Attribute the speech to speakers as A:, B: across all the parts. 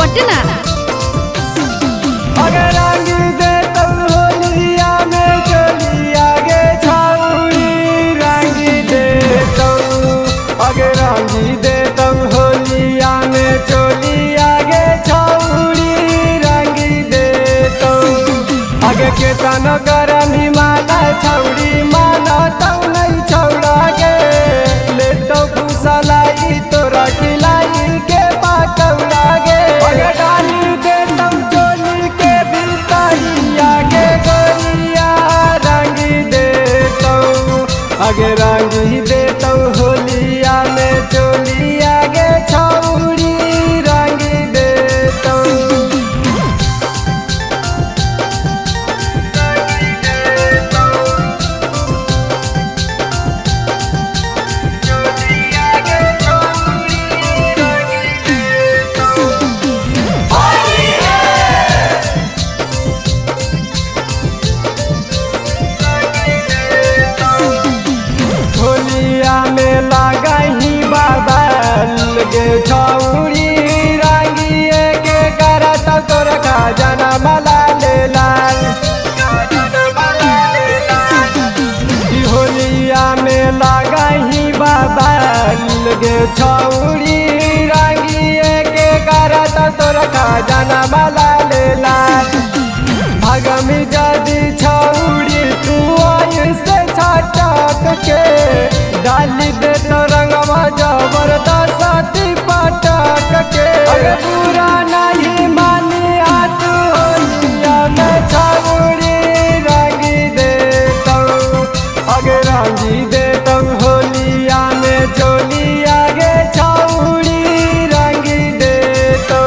A: हटना।
B: अगर रंगी दे तब होलिया में चोली आगे छाउड़ी रंगी दे तब। अगर रंगी दे तब होलिया में चोली आगे छाउड़ी रंगी दे तब। आगे के तन गरमी माना छौड़ी माना तब नहीं छौड़ा गे ले तो फुसलाई तोरा खिलाई के पाकौड़ा गे। अगर डाली दे तब चोली के भीतरिया के गोलिया रंगी दे तब। अगे रंगी दे तब होलिया में चोली आगे छौड़ी रंगी दे तब। होलिया में लागही बाबल गे छौड़ी रंगिए के करत तोर खजाना मला ले लाल। ई होलिया में लागही बाबल गे छौड़ी रंगिए के करत तोर खजाना मला ले लाल। भगमी जदी छौड़ी तू ऐसे छटक के डाली दे तो रंगवा जबरदस्ती पटक के। अरे बुरा नहीं मानी हाथ होलिया में छौड़ी रंगी दे तब। अगे रंगी दे तब होलिया में चोली आगे छौड़ी रंगी दे तब।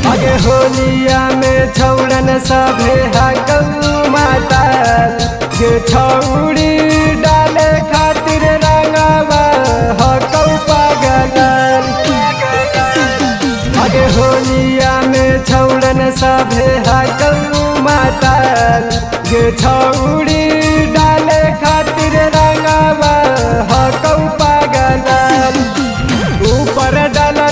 B: अगे होलिया में छौड़न सभे हकौ माताल गे छौड़ी डाले खातिर रंगवा हकौ पागल। अगे होलिया में छौड़न सभे हकौ माताल गे छौड़ी डाले खातिर रंगवा हकौ पागल। ऊपर डाला